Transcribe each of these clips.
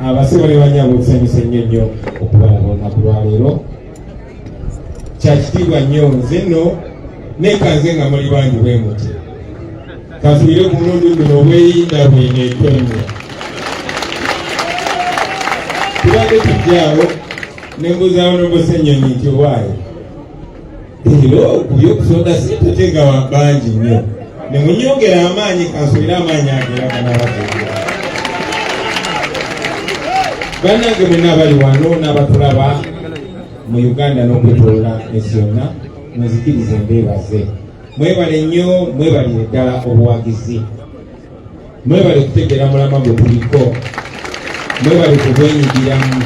abasibale banyabo okusanyusa nnyo okubalaba olunaku lwa leero. Kyakitiibwa nnyo nze nno neekanze nga muli bangi bwe muti. Kasubire ku mulundi guno obweyinda bwine ettonnya. Tubadde tujjaawo ne mbuzaawo n'obusennyonyi nti owaayo leero kubye okusonda sente te nga wabangi nnyo. Ne munyongera amaanyi kansubire amaanyi agera ganaabategeera. Bannange mwenna abali wano n'abatulaba mu Uganda n'okwetoloola ensi yonna muzikirize mbeebaze. Mwebale nnyo, mwebalire ddala obuwagizi. Mwebale kutegeera mulama gwe tuliko. Mwebale kubwenyigiramu.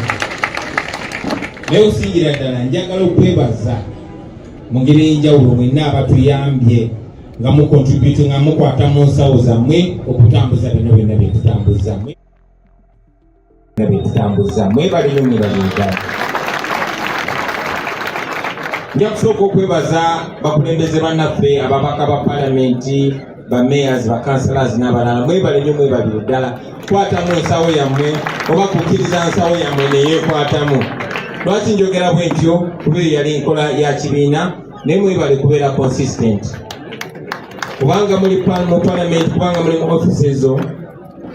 Naye okusingira ddala njagala okwebaza mu ngeri ey'enjawulo mwenna abatuyambye nga mukontributi nga mukwata mu nsawo zammwe okutambuza bino byonna byetutambuza. Mwebale nnyo mwebalire ddala. Nja kusooka okwebaza bakulembeze bannaffe ababaka ba palamenti, ba mayors, ba councillors n'abalala. Mwebale nnyo mwebalire ddala. Kwatamu ensawo yammwe oba kukkiriza nsawo yammwe neyeekwatamu. Lwaki njogera bwe ntyo? Kuba yali nkola ya kibiina naye mwebale kubeera consistent. Kubanga muli mu palamenti, kubanga muli mu office ezo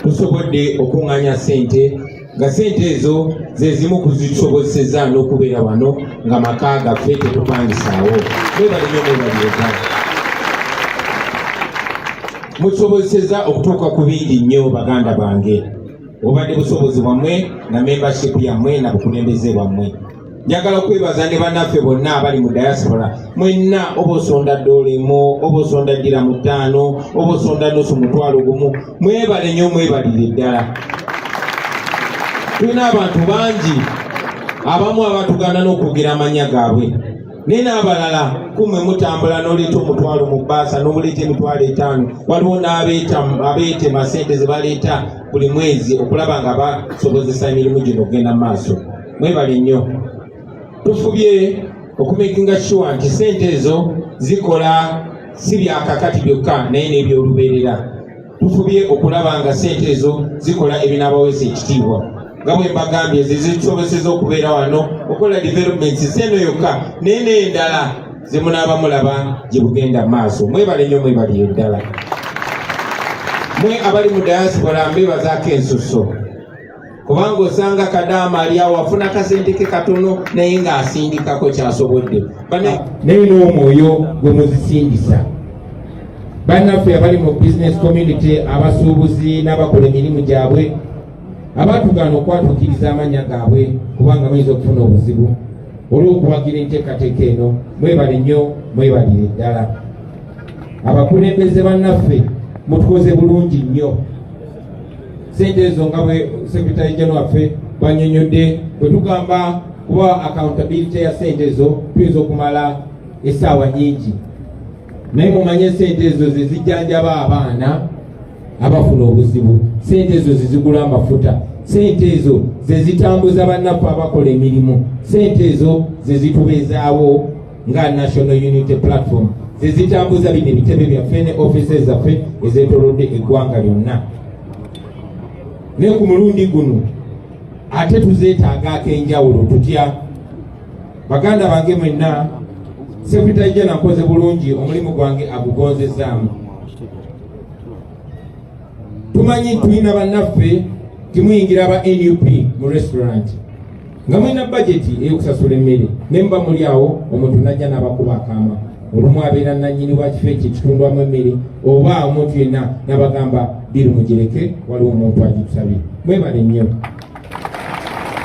tusobodde okuŋŋaanya ssente nga ssente ezo ze zimu kuzitusobozeseza n'okubeera wano nga maka gaffe tetupangisaawo. Mwebale nnyo mwebalire ddala. Mutusobozeseza okutuuka ku bingi nnyo baganda bange. Obadde busobozi bwammwe na membership yammwe na bukulembeze bwammwe. Njagala okwebaza ne bannaffe bonna abali mu diaspora. Mwenna oba osonda $1, oba osonda $5, oba osonda $1,000. Mwebale nnyo mwebalire ddala. Tulina abantu bangi abamu abatugana n'okwogera amannya gaabwe. Naye n'abalala kumwe mutambula n'oleeta $1,000 mu bbaasa n'omuleeta $5,000. Waliwo n'abeetema ssente ze baleeta buli mwezi okulaba nga basobozesa emirimu gino okugenda mu maaso. Mwebale nnyo. Tufubye okumakinga sure nti ssente ezo zikola si byakakati byokka naye n'ebyolubeerera. Tufubye okulaba nga ssente ezo zikola ebinaabaweesa ekitiibwa. Nga bwe mbagambye zitusobozeseza okubeera wano okukola developments seno yokka naye n'endala ze munaaba mulaba gye bugenda maaso. Mwebale nnyo mwebalire ddala. Mwe abali mu diaspora mbeebazaako ensusso. Kubanga osanga Kadaama ali awo afuna kasente ke katono naye ng'asindikako kyasobodde. Naye n'omwoyo gwe muzisindisa. Bannaffe abali mu business community, abasuubuzi n'abakola emirimu gyabwe abatugana okwatuukiriza amannya gaabwe kubanga muyinza okufuna obuzibu olw'okuwagira enteekateeka eno. Mwebale nnyo mwebalire ddala. Abakulembeze bannaffe mutukoze bulungi nnyo. Ssente ezo nga bwe Secretary General waffe bwannyonnyodde bwe tugamba kuba accountability ya ssente ezo tuyinza okumala essaawa nnyingi. Naye mumanye ssente ezo ze zijjanjaba abaana abafuna obuzibu. Ssente ezo zizigula amafuta. Ssente ezo ze zitambuza bannaffe abakola emirimu. Ssente ezo ze zitubeezaawo nga National Unity Platform. Ze zitambuza bino ebitebe byaffe ne offices zaffe ezeetolodde eggwanga lyonna. Naye ku mulundi guno ate tuzeetaaga ak'enjawulo tutya. Baganda bange mwenna, Secretary General akoze bulungi omulimu gwange agugonzezaamu. Tumanyi tulina bannaffe timuyingira aba NUP mu restaurant nga mulina budgeti ey'okusasula emmere ne muba muli awo omuntu najja n'abakuba akaama. Olumu abeera nannyini wa kifo ekyo ekitundwamu emmere oba omuntu yenna n'abagamba biri mugireke waliwo omuntu agitusabye. Mwebale nnyo.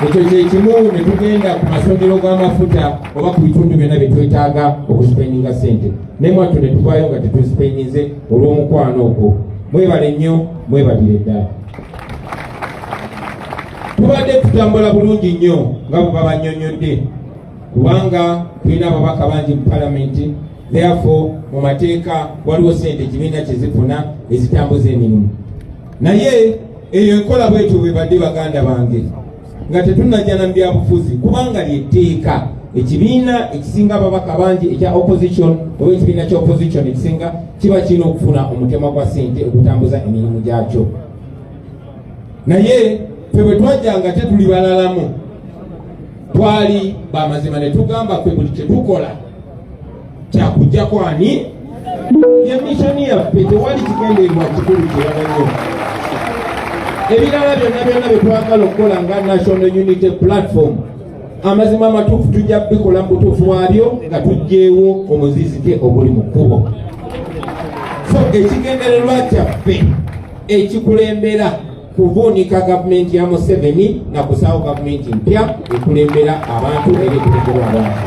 Ekyo kye kimu ne tugenda ku masondero g'amafuta oba ku bitundu byonna bye twetaaga okusipendinga ssente. Naye mwattu ne tuvaayo nga tetusipendinze olw'omukwano ogwo. Mwebale nnyo mwebalire ddala. Tubadde tutambula bulungi nnyo nga bwe babannyonnyodde kubanga tulina ababaka bangi mu palamenti. Therefore mu mateeka waliwo ssente ekibiina kye zifuna ezitambuza emirimu. Naye eyo enkola bwetyo bwe badde baganda bange nga tetunajja na byabufuzi kubanga lyetteeka. Ekibiina ekisinga ababaka bangi ekya opposition oba ekibiina kya opposition ekisinga kiba kirina okufuna omutemwa gwa ssente okutambuza emirimu gyakyo. Naye ffe bwe twajjanga tetuli balalamu twali bamazima ne tugamba ffe buli kye tukola kyakujjako ani ye missoni yaffe tewali kigendererwa kikulu kirala nnyo ebirala byonna bye twagala okukola nga National Unity Platform amazima amatuufu tujja bikola mu butuufu bwabyo nga tuggyeewo omuzizike oguli mu kkubo so ekigendererwa kyaffe ekikulembera kuvuunika gavumenti ya Museveni na kusaawo gavumenti mpya ekulembera abantu era ekulemberwa abantu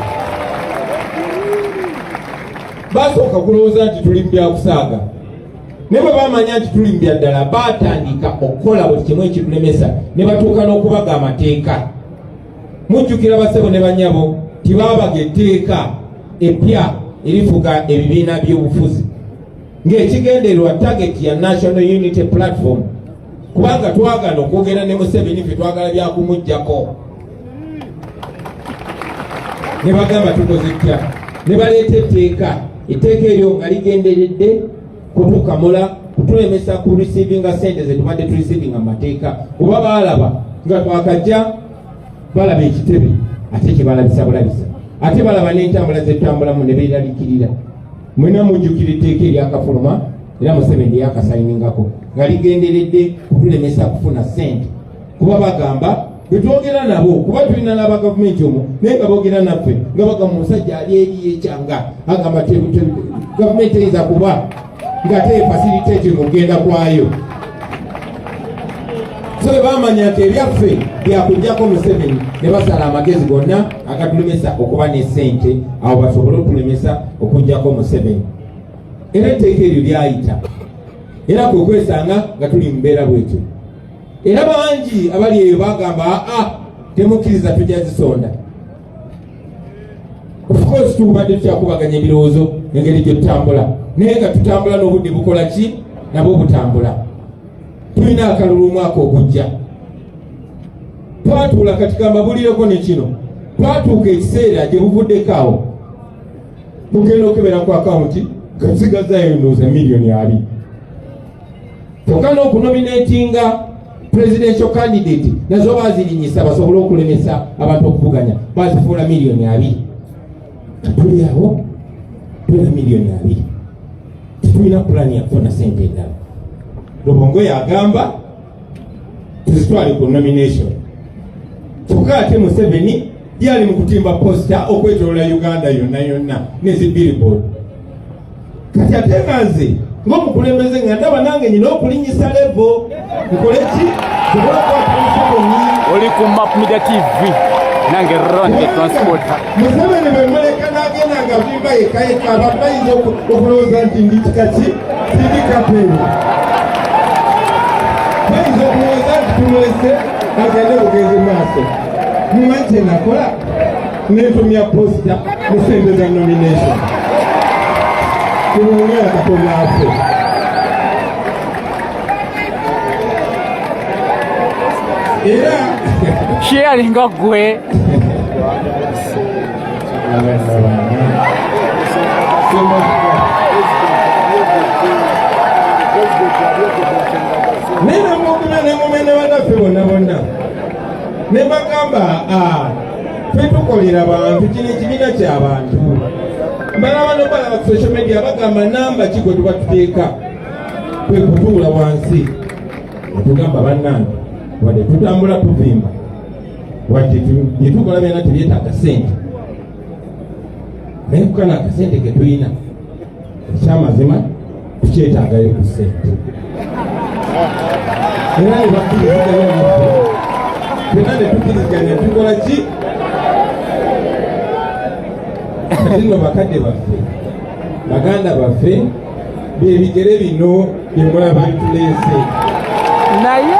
basooka kulowooza nti tuli mbyakusaaga ne bwe bamanya nti tuli mbya ddala baatandika okukola buli kimu ekitulemesa ne batuuka n'okubaga amateeka mujjukira basebo ne banyabo tibaabaga etteeka eppya erifuga ebibiina by'obufuzi ng'ekigendererwa target ya National Unity Platform kubanga twagala okwogera ne Museveni ffe twagala byakumuggyako ne bagamba tukoze tutya ne baleeta etteeka eryo nga ligenderedde kutukamula kutulemesa ku receivinga sente ze tubadde tureceivinga mu mateeka kuba baalaba nga twakajja balaba ekitebe ate kyebalabisa bulabisa ate balaba n'entambula zetutambulamu ne beeralikirira mwena mujjukira etteeka eryakafuluma era Museveni yakasayiningako nga ligenderedde kutulemesa kufuna sente kuba bagamba betwogera nabo kuba tulina n'aba gavumenti omwo naye nga boogera naffe nga bagamba omusajja ali eri yekyanga agamba gavumenti eyinza kuba nga tefasiliteti mugenda kwayo so bamanya nti ebyaffe byakujjako Museveni ne basala amagezi gonna agatulemesa okuba ne sente awo basobole okutulemesa okujjako Museveni era etteeka eryo lyayita era kwe kwesanga nga tuli mbeera bwetyo era bangi abali eyo bagamba temukkiriza tujja zisonda of course tubadde tukyakubaganya ebirowoozo engeri gye tutambula naye nga tutambula n'obudde bukola ki nabwo butambula tulina akalulu omwaka ogujja twatuula kati kambabulireko ne kino twatuuka ekiseera gye buvuddeko awo mugenda okebera ku akawunti kasigazayo ndowooza miliyoni 2 kyokka n'okunominatinga presidential candidate nazo bazirinyisa basobole okulemesa abantu okuvuganya bazifuula miliyoni 2 tuli awo tulina miliyoni 2 tetulina pulani yakufuna sente endala Lobongo yagamba tuzitwale ku nomination kyokka ate Museveni yali mu kutimba posta okwetolola Uganda yonna nezi billboard kati ate nze ng'omukulembeze nga ndaba nange nyina okulinyisa levo nkole ki sobola okuwamuseveni oli ku Map Media TV nange Ronke Transporter Museveni bwe muleka n'agenda nga vimba yekayeka abantu bayinza okulowooza nti ndi kikaki sindi kapeni bayinza okulowooza nti tumulese agende bugenze maaso mumanyi kye nakola nentumya posta ne sente za nomination kumwongera Katonda affe era sharinga gwe nena mukuna nemumene banaffe bonna ne bagamba twetukolera bantu kino ekibiina ky'abantu balaba nobalaba ku social media bagamba namba ki gwe tuba tuteeka kwe kutuula wansi netugamba bannange wadde tutambula tuvimba wadde gyetukola byonna tebyetaaga sente naye kukana akasente ke tulina ekyamazima tukyetaagayo ku sente era ne bakkiriziganya naffe twena ne tukkiriziganya tukola ki kati nno bakadde baffe baganda baffe byebigere bino byemulaba bituleese naye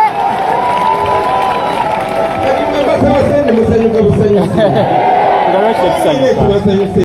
kati mwebasabasente musanyuka busanyusi nga lwaki tetusanyuka tubasanyuse